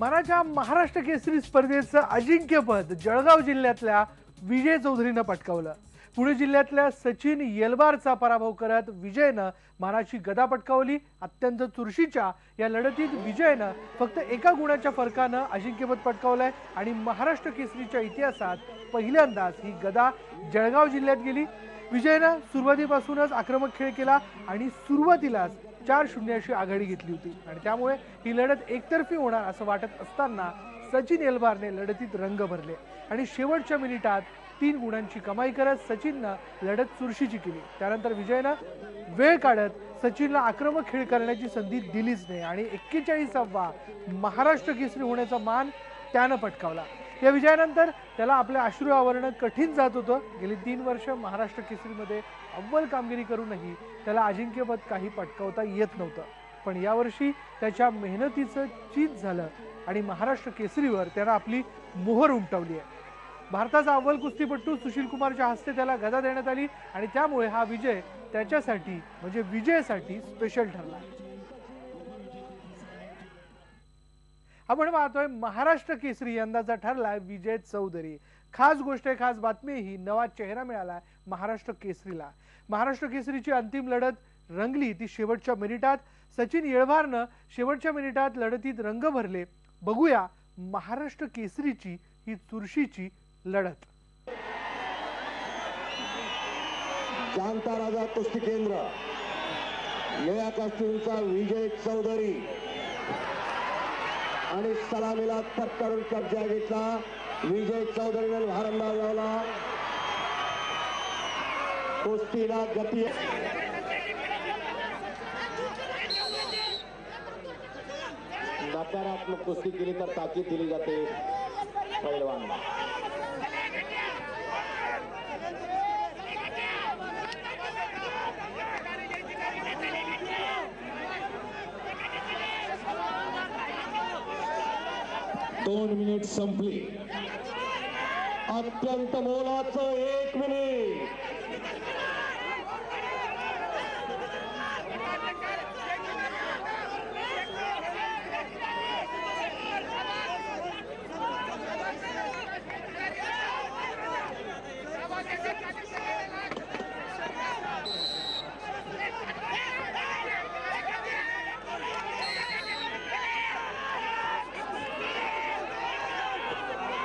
मानाच्या महाराष्ट्र केसरी स्पर्धेचं अजिंक्यपद जळगाव जिल्ह्यातल्या विजय चौधरीनं पटकावलं। पुणे जिल्ह्यातल्या सचिन येलवारचा पराभव करत विजयनं मानाची गदा पटकावली। अत्यंत चुरशीच्या या लढतीत विजयनं फक्त एका गुणाच्या फरकानं अजिंक्यपद पटकावलंय आणि महाराष्ट्र केसरीच्या इतिहासात पहिल्यांदाच ही गदा जळगाव जिल्ह्यात गेली। विजयनं सुरुवातीपासूनच आक्रमक खेळ केला आणि सुरुवातीलाच 4-0 अशी आघाडी घेतली होती आणि त्यामुळे ही लढत एकतर्फी होणार असं वाटत असताना सचिन येलवारने लढतीत रंग भरले आणि शेवटच्या मिनिटात 3 गुणांची कमाई करत सचिननं लढत चुरशीची केली। त्यानंतर विजयनं वेळ काढत सचिनला आक्रमक खेळ करण्याची संधी दिलीच नाही आणि 41वा महाराष्ट्र केसरी होण्याचा मान त्यानं पटकावला। या विजयानंतर त्याला आपले अश्रू आवरणं कठीण जात होतं। गेली 3 वर्ष महाराष्ट्र केसरीमध्ये अव्वल कामगिरी करूनही त्याला अजिंक्यपद काही पटकावता येत नव्हतं, पण यावर्षी त्याच्या मेहनतीचं चीज झालं आणि महाराष्ट्र केसरीवर त्यानं आपली मोहर उमटवली आहे। भारताचा अव्वल कुस्तीपटू सुशील कुमारच्या हस्ते त्याला गदा देण्यात आली आणि त्यामुळे हा विजय त्याच्यासाठी म्हणजे विजयसाठी स्पेशल ठरला। आपण पाहतोय महाराष्ट्र केसरी यंदाचा ठरलाय विजय चौधरी। खास गोष्ट आहे, खास बातमी ही नवा चेहरा मिळाला महाराष्ट्र केसरीला। महाराष्ट्र केसरीची अंतिम लढत रंगली ती शेवटच्या मिनिटात। सचिन येलवारनं शेवटच्या मिनिटात लढतीत रंग भरले। बघूया महाराष्ट्र केसरीची ही चुरशीची लढत। जाणता राजा कुस्ती केंद्र निळ्या कास्ट्यूमचा विजय चौधरी आणि सलामीला पटकावून कब्जा घेतला। विजय चौधरीने भारंदाज लावला। कुस्तीला गती नकारात्मक कुस्ती केली तर ताकीद दिली जाते पैलवान। 2 मिनिट संपली। अत्यंत मोलाचं 1 मिनिट।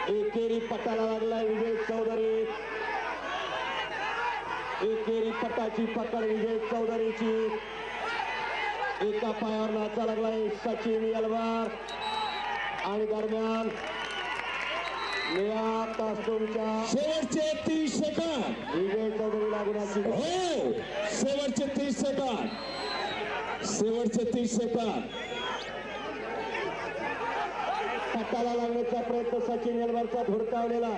एकेरी पटाला लागला विजय चौधरी। एकेरी पटाची पकड विजय चौधरीची। एका पायावर नाचा लागलाय सचिन येलवार आणि दरम्यान निळ्या कास्ट्यूमच्या शेवटचे 30 सेकंद विजय चौधरी लागण्याची हो शेवटचे 30 सेकंद शेवटचे 30 सेकंद पटाला लागण्याचा प्रयत्न सचिन येलवारचा धुडकावलेला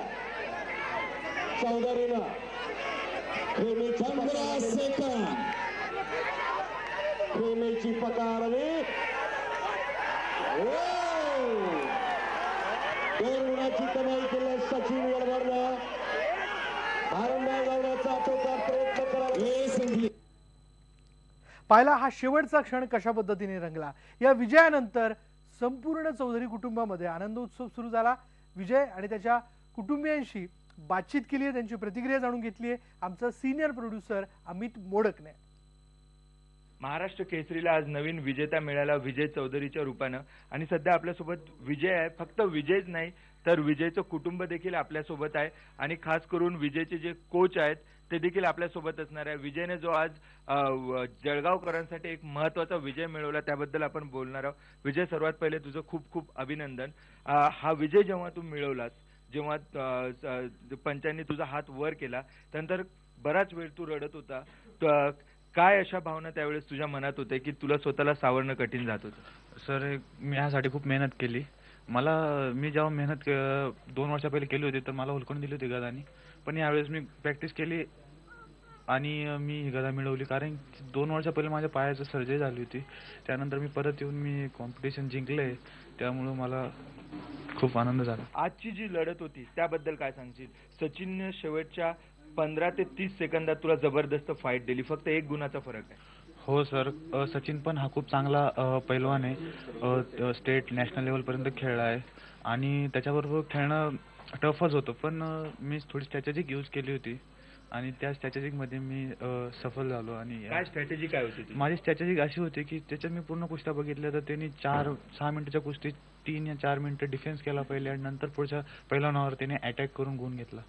चौधरीनं 15 सेकंद प्रेमीची पकार आणि 2 गुणाची कमाई केली सचिन येलवारनं। भारंदाज लावण्याचा आटोकाट प्रयत्न करा। पाहिला हा शेवटचा क्षण कशा पद्धतीने रंगला। या विजयानंतर संपूर्ण चौधरी कुटुंबामध्ये आनंद उत्सव सुरू झाला। विजय आणि त्याच्या कुटुंबियांशी बातचीत केली आहे, त्यांची प्रतिक्रिया जाणून घेतली आहे आमचा सिनियर प्रोड्युसर अमित मोडकने। महाराष्ट्र केसरीला आज नवीन विजेता मिळाला विजय चौधरीच्या रूपानं आणि सध्या आपल्यासोबत विजय आहे। फक्त विजयच नाही तर विजयचं कुटुंब देखील आपल्यासोबत आहे आणि खास करून विजयचे जे कोच आहेत ते देखील आपल्यासोबत असणार आहे। विजयने जो आज जळगावकरांसाठी एक महत्त्वाचा विजय मिळवला त्याबद्दल आपण बोलणार आहोत। विजय, सर्वात पहिले तुझं खूप खूप अभिनंदन। हा विजय जेव्हा तू मिळवलास, जेव्हा पंचांनी तुझा हात वर केला त्यानंतर बराच वेळ तू रडत होता, काय अशा भावना त्यावेळेस तुझ्या मनात होते की तुला स्वतःला सावरणं कठीण जात होतं? सर, मी यासाठी खूप मेहनत केली। मी जेव्हा मेहनत 2 वर्षा पहिले केली होती तर मला हुलकून दिली होती गदानी, पण यावेळेस मी प्रॅक्टिस केली आणि मी ही गदा मिळवली। कारण 2 वर्षा पहिले माझ्या पायाची सर्जरी झाली होती, त्यानंतर मी परत येऊन मी कॉम्पिटिशन जिंकले, त्यामुळे मला खूप आनंद झाला। आजची जी लढत होती त्याबद्दल काय सांगशील? सचिनने शेवटच्या 15 ते 30 सेकंदात तुला जबरदस्त फाईट दिली, फक्त 1 गुणाचा फरक आहे। हो सर, सचिन पण हा खूप चांगला पैलवान आहे. स्टेट नॅशनल लेवलपर्यंत खेळला आहे आणि त्याच्याबरोबर खेळणं टफच होतं, पण मी थोडी स्ट्रॅटेजिक यूज केली होती आणि त्या स्ट्रॅटेजिकमध्ये मी सफल झालो. आणि काय स्ट्रॅटेजी काय होती तुझी? माझी स्ट्रॅटेजिक अशी होती की त्याच्यात मी पूर्ण कुस्त्या बघितल्या तर त्यांनी 4-6 मिनिटाच्या कुस्तीत 3 या 4 मिनिटं डिफेन्स केला पहिले आणि नंतर पुढच्या पैलवानावर त्याने अटॅक करून गुण घेतला.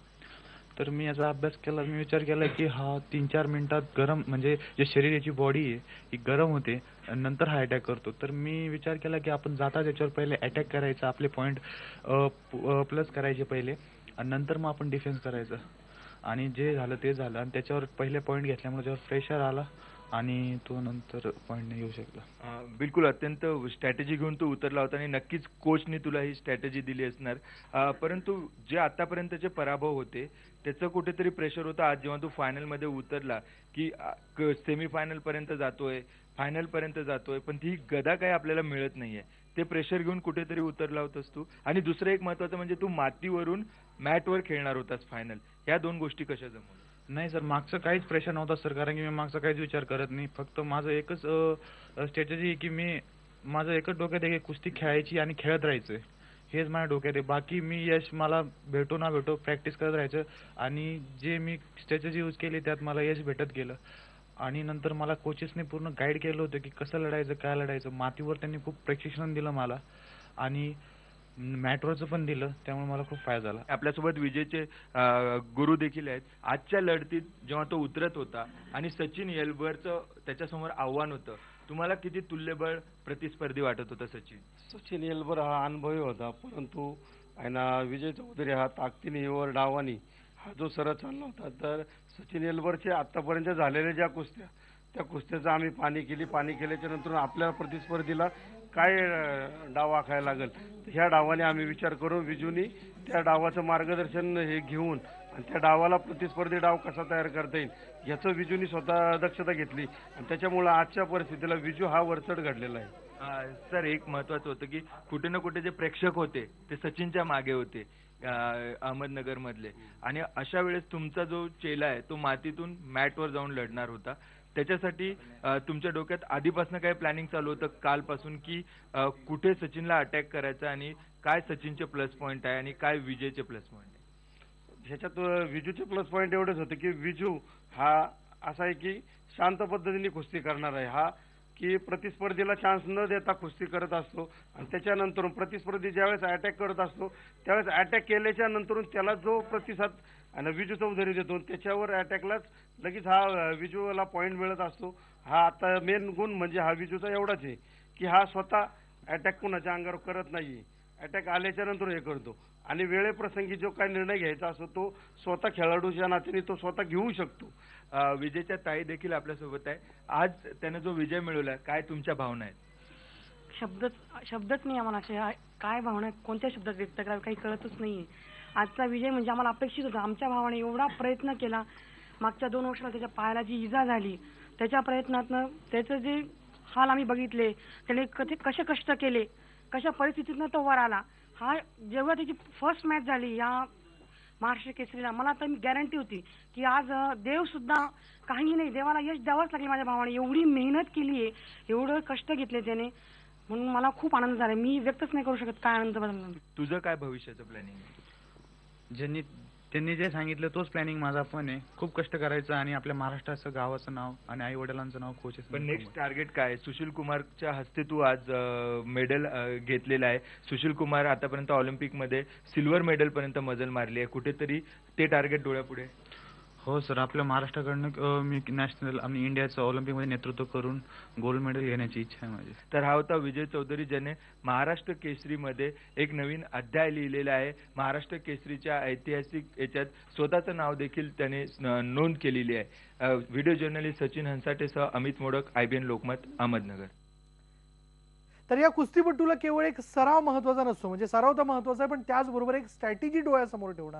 तर मी याचा अभ्यास केला, मी विचार केला की हा 3-4 मिनिटात गरम म्हणजे जे शरीराची बॉडी आहे ही गरम होते आणि नंतर हा अटॅक करतो. तर मी विचार केला की आपण जाता त्याच्यावर पहिले अटॅक करायचा, आपले पॉईंट प्लस करायचे पहिले आणि नंतर मग आपण डिफेन्स करायचं. आणि जे झालं ते झालं आणि त्याच्यावर पहिले पॉईंट घेतल्यामुळे त्याच्यावर प्रेशर आला आणि तो नंतर पॉईंट नाही येऊ शकला. बिलकुल अत्यंत स्ट्रॅटेजी घेऊन तू उतरला होता आणि नक्कीच कोचने तुला ही स्ट्रॅटेजी दिली असणार. परंतु जे आतापर्यंतचे पराभव होते त्याचं कुठेतरी प्रेशर होतं. आज जेव्हा तू फायनलमध्ये उतरला की सेमीफायनल पर्यंत जातोय, फायनल पर्यंत जातोय, पण ती गदा काही आपल्याला मिळत नाहीये, ते प्रेशर घेऊन कुठेतरी उतरला होतास तू. आणि दुसरं एक महत्वाचं म्हणजे तू मातीवरून मॅटवर खेळणार होतास फायनल. ह्या दोन गोष्टी कशा जमवल्या? नाही सर, मागचं काहीच प्रेशर नव्हता सर, कारण की मी मागचा काहीच विचार करत नाही. फक्त माझं एकच स्ट्रॅटेजी आहे की माझं एकच डोक्यात आहे की कुस्ती खेळायची आणि खेळत राहायचं, हेच माझ्या डोक्यात आहे. बाकी मी यश मला भेटो ना भेटो प्रॅक्टिस करत राहायचं आणि जे मी स्ट्रॅटेजी यूज केली त्यात मला यश भेटत गेलं. आणि नंतर मला कोचेसने पूर्ण गाईड केलं होतं की कसं लढायचं, काय लढायचं. मातीवर त्यांनी खूप प्रशिक्षण दिलं मला आणि मॅटवरचं पण दिलं, त्यामुळे मला खूप फायदा झाला. आपल्यासोबत विजयचे गुरु देखील आहेत. आजच्या लढतीत जेव्हा तो उतरत होता आणि सचिन येलवरचं त्याच्यासमोर आव्हान होतं, तुम्हाला किती तुल्यबळ प्रतिस्पर्धी वाटत होता सचिन? सचिन येलबर हा अनुभवी होता, परंतु आहे ना विजय चौधरी हा ताकदीने वर डावानी हा जो सरळ चालला होता. तर सचिन येलबरचे आतापर्यंत झालेल्या ज्या कुस्त्या, त्या कुस्त्याचं आम्ही पाणी केल्याच्या नंतर आपल्या प्रतिस्पर्धीला काय डाव आखायला लागेल, ह्या डावाने आम्ही विचार करून विजूनी त्या डावाचं मार्गदर्शन हे घेऊन आणि त्या डावाला प्रतिस्पर्धी डाव कसा तयार करता येईल याचं विजूनी स्वतः दक्षता घेतली आणि त्याच्यामुळे आजच्या परिस्थितीला विजू हा वरचढ घडलेला आहे. सर, एक महत्वाचं होतं की कुठे ना कुठे जे प्रेक्षक होते ते सचिनच्या मागे होते, अहमदनगर मधले. आणि अशा वेळेस तुमचा जो चेला आहे तो मातीतून मॅटवर जाऊन लढणार होता. त्याच्यासाठी तुमच्या डोक्यात आधीपासून काय प्लॅनिंग चालू होतं कालपासून की कुठे सचिनला अटॅक करायचा आणि काय सचिनचे प्लस पॉईंट आहे आणि काय विजयचे प्लस पॉईंट आहे? ह्याच्यात विजूचे प्लस पॉईंट एवढेच होते की विजू हा असा आहे की शांत पद्धतीने कुस्ती करणार आहे, हा की प्रतिस्पर्धीला चान्स न देता कुस्ती करत असतो आणि त्याच्यानंतर प्रतिस्पर्धी ज्यावेळेस अटॅक करत असतो त्यावेळेस अटॅक केल्याच्या नंतर त्याला जो प्रतिसाद आणि विजू चौधरी देतो त्याच्यावर अटॅकलाच लगेच हा विजूला पॉईंट मिळत असतो. हा आता मेन गुण म्हणजे हा विजूचा एवढाच आहे की हा स्वतः अटॅक कुणाच्या अंगावर करत नाही, अटॅक आल्याच्या नंतर हे करतो आणि वेळेप्रसंगी जो काही निर्णय घ्यायचा असतो तो स्वतः खेळाडूच्या नात्याने तो स्वतः घेऊ शकतो. विजयच्या ताई देखील आपल्यासोबत आहे. आज त्याने जो विजय मिळवला, काय तुमच्या भावना आहेत? शब्दच नाही आम्हाला असे काय भावना कोणत्या शब्दात व्यक्त करावे काही कळतच नाहीये. आजचा विजय म्हणजे आम्हाला अपेक्षित होता. आमच्या भावाने एवढा प्रयत्न केला, मागच्या 2 वर्षाला त्याच्या पायाला जी इजा झाली त्याच्या प्रयत्नातनं त्याचं जे हाल आम्ही बघितले, त्याने कसे कष्ट केले, कशा परिस्थितीतनं तो वर आला. हा जेव्हा त्याची फर्स्ट मॅच झाली या महाराष्ट्र केसरीला, मला तर गॅरंटी होती की आज देव सुद्धा काही नाही, देवाला यश द्यावंच लागेल. माझ्या भावाने एवढी मेहनत केली आहे, एवढं कष्ट घेतले त्याने, म्हणून मला खूप आनंद झाला. मी व्यक्तच नाही करू शकत काय आनंद झाला. तुझं काय भविष्याचं प्लॅनिंग? त्यांनी जे सांगितलं तोच प्लॅनिंग माझा पण आहे. खूप कष्ट करायचं आणि आपल्या महाराष्ट्राचं गावाचं नाव आणि आई वडिलांचं नाव कोचेस. पण नेक्स्ट टार्गेट काय? सुशील कुमारच्या हस्ते तू आज मेडल घेतलेलं आहे. सुशील कुमार आतापर्यंत ऑलिम्पिकमध्ये सिल्वर मेडल पर्यंत मजल मारली आहे. कुठेतरी ते टार्गेट डोळ्यापुढे? हो सर, आपल्या महाराष्ट्राकडनं मी नॅशनल आणि इंडियाचं ऑलिम्पिकमध्ये नेतृत्व करून गोल्ड मेडल घेण्याची इच्छा आहे माझी. तर हा होता विजय चौधरी, ज्याने महाराष्ट्र केसरीमध्ये एक नवीन अध्याय लिहिलेला आहे. महाराष्ट्र केसरीच्या ऐतिहासिक याच्यात स्वतःचं नाव देखील त्याने नोंद केलेली आहे. व्हिडिओ जर्नलिस्ट सचिन हंसाटेसह अमित मोडक, IBN लोकमत, अहमदनगर. तर या कुस्तीपटूला केवळ एक सराव महत्वाचा नसतो, म्हणजे सराव तर महत्वाचा आहे, पण त्याचबरोबर एक स्ट्रॅटेजी डोळ्यासमोर ठेवणं,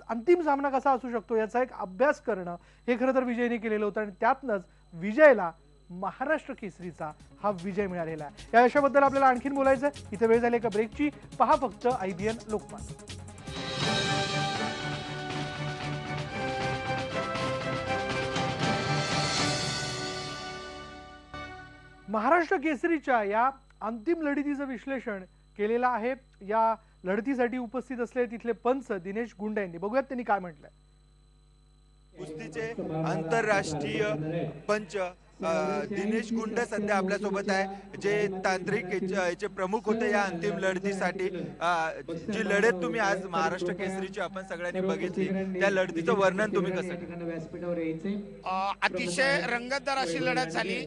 अंतिम सामना कसा असू शकतो याचा एक अभ्यास करणं, हे खरं तर विजयने केलेलं होतं आणि त्यातनंच विजयला महाराष्ट्र केसरीचा हा विजय मिळालेला आहे. या यशाबद्दल आपल्याला आणखीन बोलायचं आहे. इथे वेळ झाली एका ब्रेकची. पहा फक्त IBN लोकमत. महाराष्ट्र केसरीच्या या अंतिम लढतीचं विश्लेषण केलेलं आहे. या लढतीसाठी उपस्थित असलेले तिथले पंच दिनेश गुंड यांनी. बघूयात त्यांनी काय म्हटलंय. कुस्तीचे आंतरराष्ट्रीय पंच दिनेश गुंड सध्या आपल्यासोबत आहे, जे तांत्रिक याचे प्रमुख होते या अंतिम लढतीसाठी. जी लढत तुम्ही आज महाराष्ट्र केसरीची आपण सगळ्यांनी बघितली, त्या लढतीचं वर्णन तुम्ही कसं केलं? अतिशय रंगतदार अशी लढत झाली.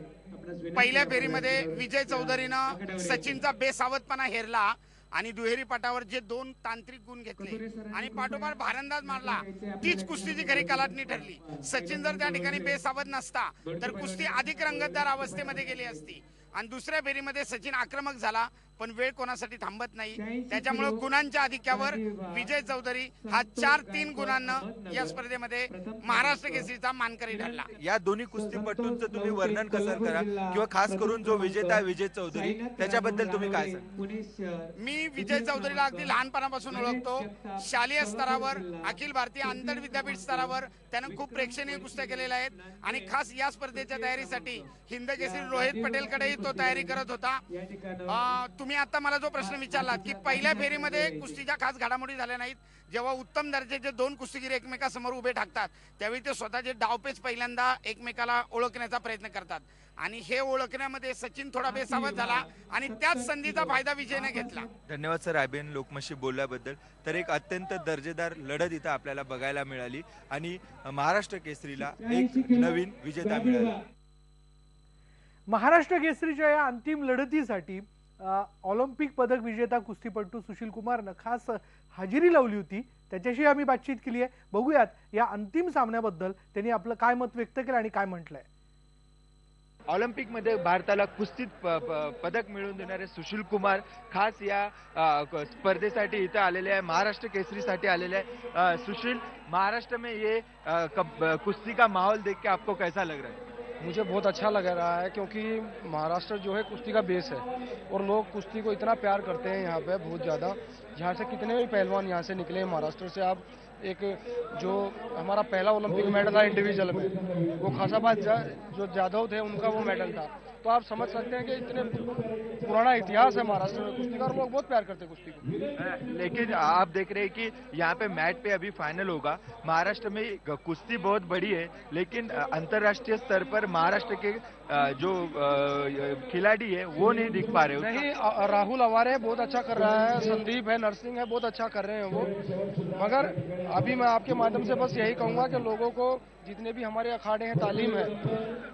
पहिल्या फेरीमध्ये विजय चौधरीनं सचिनचा बेसावधपणा हेरला आणि दुहेरी पटावर जे 2 तांत्रिक गुण घेतले आणि पाठोपाठ भारंदाज मारला, तीच कुस्तीची खरी कलाटणी ठरली. सचिन जर त्या ठिकाणी बेसावध नसता तर कुस्ती अधिक रंगतदार अवस्थेमध्ये गेली असती. आणि दुसऱ्या फेरीमध्ये सचिन आक्रमक झाला, पण वेळ कोणासाठी थांबत नाही. त्याच्यामुळे गुणांच्या अधिक्यावर विजय चौधरी हा 4-3 गुणांना या स्पर्धेमध्ये महाराष्ट्र केसरीचा मानकरी ठरला. या दोन्ही कुस्तीपटूंचं तुम्ही वर्णन कसं करा, किंवा खास करून जो विजेता विजय चौधरी त्याच्याबद्दल तुम्ही काय सांगा? मी विजय चौधरीला अगदी लहानपणापासून ओळखतो. शालेय स्तरावर, अखिल भारतीय आंतर विद्यापीठ स्तरावर त्यानं खूप प्रेक्षणीय कुस्त्या केलेल्या आहेत आणि खास या स्पर्धेच्या तयारीसाठी हिंद केसरी रोहित पटेलकडेही तो तयारी करत होता. तुम्ही आता मला जो प्रश्न विचारलात की पहिल्या फेरीमध्ये कुस्तीच्या खास घडामोडी झाल्या नाहीत, जेव्हा उत्तम दर्जाचे 2 कुस्तीगीर एकमेकासमोर उभे ठाकतात त्यावेळी ते स्वतःचे डावपेच पहिल्यांदा एकमेकाला ओळखण्याचा प्रयत्न करतात आणि हे ओळखण्यामध्ये सचिन थोडा बेसावध झाला आणि त्याच संधीचा फायदा विजयने घेतला. धन्यवाद सर आयबीएन लोकमतशी बोलल्याबद्दल. तर एक अत्यंत दर्जेदार लढत इथं आपल्याला बघायला मिळाली आणि महाराष्ट्र केसरीला एक नवीन विजेता मिळाला. महाराष्ट्र केसरीच्या या अंतिम लढतीसाठी ऑलिम्पिक पदक विजेता कुस्तीपटू सुशील कुमारनं खास हजेरी लावली होती. त्याच्याशी आम्ही बातचीत केली आहे. बघूयात या अंतिम सामन्याबद्दल त्यांनी आपलं काय मत व्यक्त केलं आणि काय म्हटलंय. ऑलिम्पिक मध्ये भारताला कुस्तीत पदक मिळवून देणारे सुशील कुमार खास या स्पर्धेसाठी इथं आलेले आहे, महाराष्ट्र केसरीसाठी आलेले आहे. सुशील, महाराष्ट्र में ये कुश्ती का माहौल देख के आपको कैसा लग रहा है? मुझे बहुत अच्छा लग रहा है क्योंकि महाराष्ट्र जो है कुश्ती का बेस है और लोग कुश्ती को इतना प्यार करते हैं यहाँ पे बहुत ज़्यादा. यहाँ से कितने भी पहलवान यहाँ से निकले हैं महाराष्ट्र से. आप एक जो हमारा पहला ओलंपिक मेडल था इंडिविजुअल में, वो खासाबाद जो जाधव थे उनका वो मेडल था. तो आप समझ सकते हैं कि इतने पुराना इतिहास है महाराष्ट्र में कुश्ती का और लोग बहुत प्यार करते हैं कुश्ती को. लेकिन आप देख रहे हैं कि यहाँ पे मैट पे अभी फाइनल होगा. महाराष्ट्र में कुश्ती बहुत बड़ी है, लेकिन अंतर्राष्ट्रीय स्तर पर महाराष्ट्र के जो खिलाड़ी है वो नहीं दिख पा रहे. नहीं, राहुल अवारे बहुत अच्छा कर रहा है, संदीप है, नरसिंह है, बहुत अच्छा कर रहे हैं वो. मगर अभी मैं आपके माध्यम से बस यही कहूंगा कि लोगों को जितने भी हमारे अखाड़े हैं, तालीम है,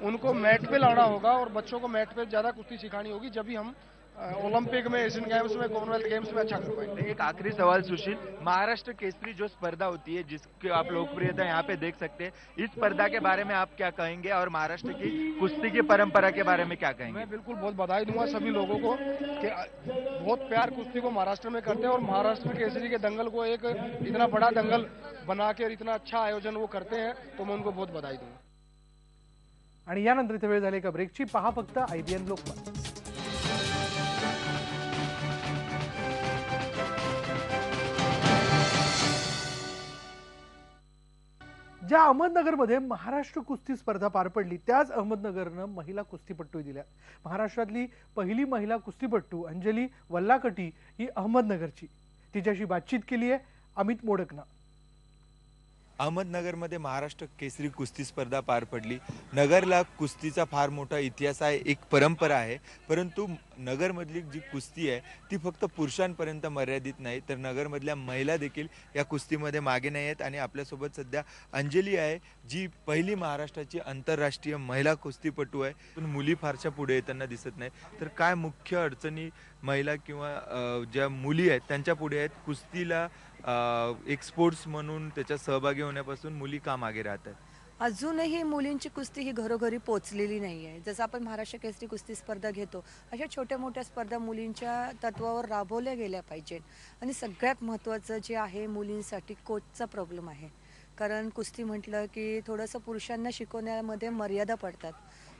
उनको मैट पे लाना होगा और बच्चों को मैट पे ज्यादा कुश्ती सिखानी होगी, जब भी हम ओलंपिक में, एशियन गेम्स में, कॉमनवेल्थ गेम्स में अच्छा कर पाएंगे. एक आखिरी सवाल सुशील, महाराष्ट्र केसरी जो स्पर्धा होती है जिसकी आप लोकप्रियता यहाँ पे देख सकते हैं, इस स्पर्धा के बारे में आप क्या कहेंगे और महाराष्ट्र की कुश्ती की परंपरा के बारे में क्या कहेंगे? मैं बिल्कुल बहुत बधाई दूंगा सभी लोगों को कि बहुत प्यार कुश्ती को महाराष्ट्र में करते हैं और महाराष्ट्र केसरी के दंगल को एक इतना बड़ा दंगल बना के इतना अच्छा आयोजन वो करते हैं, तो मैं उनको बहुत बधाई दूंगा. आणि यानंतर इथे वेळ झाली का ब्रेकची. पहा फक्त आयबीएन लोकमत. ज्या अहमदनगरमध्ये महाराष्ट्र कुस्ती स्पर्धा पार पडली त्याच अहमदनगरनं महिला कुस्तीपट्टू दिल्या. महाराष्ट्रातली पहिली महिला कुस्तीपट्टू अंजली वल्लाकटी ही अहमदनगरची. तिच्याशी बातचीत केली आहे अमित मोडकनं. अहमदनगरमध्ये महाराष्ट्र केसरी कुस्ती स्पर्धा पार पडली. नगरला कुस्तीचा फार मोठा इतिहास आहे, एक परंपरा आहे, परंतु नगरमधली जी कुस्ती आहे ती फक्त पुरुषांपर्यंत मर्यादित नाही, तर नगरमधल्या महिला देखील या कुस्तीमध्ये मागे नाही आहेत. आणि आपल्यासोबत सध्या अंजली आहे, जी पहिली महाराष्ट्राची आंतरराष्ट्रीय महिला कुस्तीपटू आहे. पण मुली फारशा पुढे येताना दिसत नाही. तर काय मुख्य अडचणी महिला किंवा ज्या मुली आहेत त्यांच्या पुढे आहेत? कुस्तीला एक स्पोर्ट्स म्हणून त्याच्यात सहभागी होण्यापासून मुली का मागे राहतात? अजूनही मुलींची कुस्ती ही घरोघरी पोचलेली नाही आहे. जसं आपण महाराष्ट्र केसरी कुस्ती स्पर्धा घेतो, अशा छोट्या मोठ्या स्पर्धा मुलींच्या तत्वावर राबवल्या गेल्या पाहिजेत. आणि सगळ्यात महत्त्वाचं जे आहे, मुलींसाठी कोचचा प्रॉब्लेम आहे. कारण कुस्ती म्हटलं की थोडंसं पुरुषांना शिकवण्यामध्ये मर्यादा पडतात.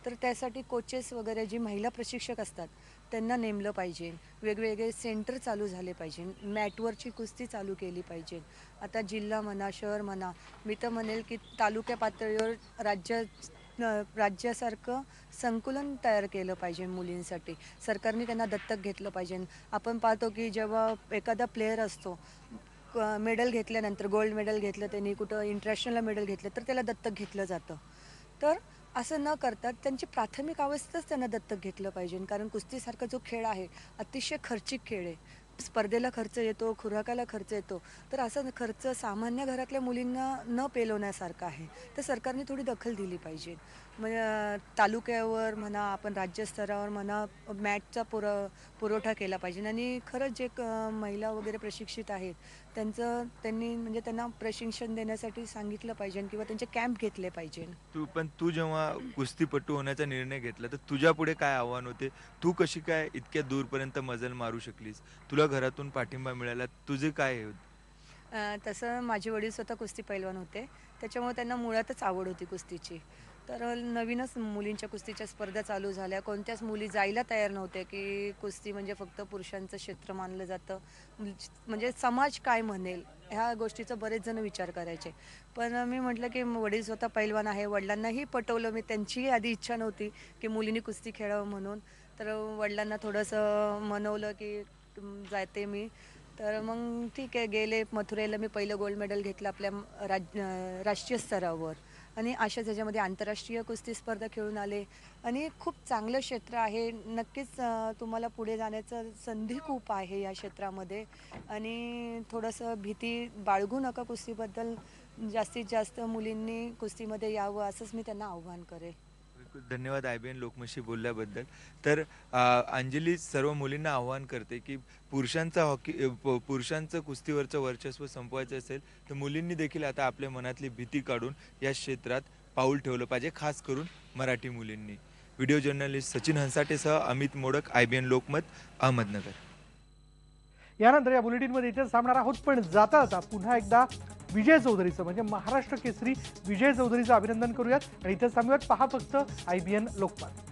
तर त्यासाठी कोचेस वगैरे जी महिला प्रशिक्षक असतात त्यांना नेमलं पाहिजे. वेगवेगळे सेंटर चालू झाले पाहिजे. मॅटवरची कुस्ती चालू केली पाहिजे. आता जिल्हा म्हणा, शहर म्हणा, मी तर म्हणेल की तालुक्या पातळीवर राज्य राज्यासारखं संकुलन तयार केलं पाहिजे मुलींसाठी. सरकारने त्यांना दत्तक घेतलं पाहिजे. आपण पाहतो की जेव्हा एखादा प्लेयर असतो, मेडल घेतल्यानंतर गोल्ड मेडल घेतलं त्यांनी, कुठं इंटरनॅशनल मेडल घेतलं तर त्याला दत्तक घेतलं जातं. तर असं न करता त्यांची प्राथमिक अवस्थेतच त्यांना दत्तक घेतलं पाहिजे. कारण कुस्तीसारखा जो खेळ आहे अतिशय खर्चिक खेळ आहे. स्पर्धेला खर्च येतो, खुराकाला खर्च येतो. तर असा खर्च सामान्य घरातल्या मुलींना न पेलवण्यासारखा आहे. तर सरकारने थोडी दखल दिली पाहिजे. म्हणजे तालुक्यावर म्हणा, आपण राज्यस्तरावर म्हणा, मॅटचा पुरवठा केला पाहिजे. आणि खरंच जे महिला वगैरे प्रशिक्षित आहेत त्यांनी म्हणजे त्यांना प्रशिक्षण देण्यासाठी सांगितलं पाहिजे किंवा त्यांचे कॅम्प घेतले पाहिजे. तू जेव्हा कुस्तीपटू होण्याचा निर्णय घेतला तर तुझ्या पुढे काय आव्हान होते? तू कशी काय इतक्या दूरपर्यंत मजल मारू शकलीस? तुला घरातून पाठिंबा मिळाला, तुझे काय हे होते? तसं माझे वडील स्वतः कुस्ती पैलवान होते, त्याच्यामुळे त्यांना मुळातच आवड होती कुस्तीची. तर नवीनच मुलींच्या कुस्तीच्या स्पर्धा चालू झाल्या. कोणत्याच मुली जायला तयार नव्हत्या की कुस्ती म्हणजे फक्त पुरुषांचं क्षेत्र मानलं जातं, म्हणजे समाज काय म्हणेल ह्या गोष्टीचा बरेच जण विचार करायचे. पण मी म्हटलं की वडील स्वतः पैलवान आहे, वडिलांनाही पटवलं मी. त्यांचीही आधी इच्छा नव्हती की मुलींनी कुस्ती खेळावं म्हणून. तर वडिलांना थोडंसं मनवलं की जाते मी. तर मग ठीक आहे, गेले मथुरेला. मी पहिलं गोल्ड मेडल घेतलं आपल्या राष्ट्रीय स्तरावर. आणि अशाच ह्याच्यामध्ये आंतरराष्ट्रीय कुस्ती स्पर्धा खेळून आले. आणि खूप चांगलं क्षेत्र आहे. नक्कीच तुम्हाला पुढे जाण्याचं संधी खूप आहे या क्षेत्रामध्ये. आणि थोडंसं भीती बाळगू नका कुस्तीबद्दल. जास्तीत जास्त मुलींनी कुस्तीमध्ये यावं असंच मी त्यांना आव्हान करेल. धन्यवाद IBN लोकमतशी बोलल्याबद्दल. तर अंजली सर्व मुलींना आव्हान करते की पुरुषांचं कुस्तीवरचं वर्चस्व संपवायचं असेल तर मुलींनी देखील आता आपल्या मनातली भीती काढून या क्षेत्रात पाऊल ठेवलं पाहिजे, खास करून मराठी मुलींनी. व्हिडिओ जर्नलिस्ट सचिन हंसाटेसह अमित मोडक, IBN लोकमत, अहमदनगर. यानंतर या बुलेटिनमध्ये इथेच थांबणार आहोत, पण जाता जाता पुन्हा एकदा विजय चौधरीचं म्हणजे महाराष्ट्र केसरी विजय चौधरीचं अभिनंदन करूयात आणि इथेच थांबूयात. पहा फक्त IBN लोकमत.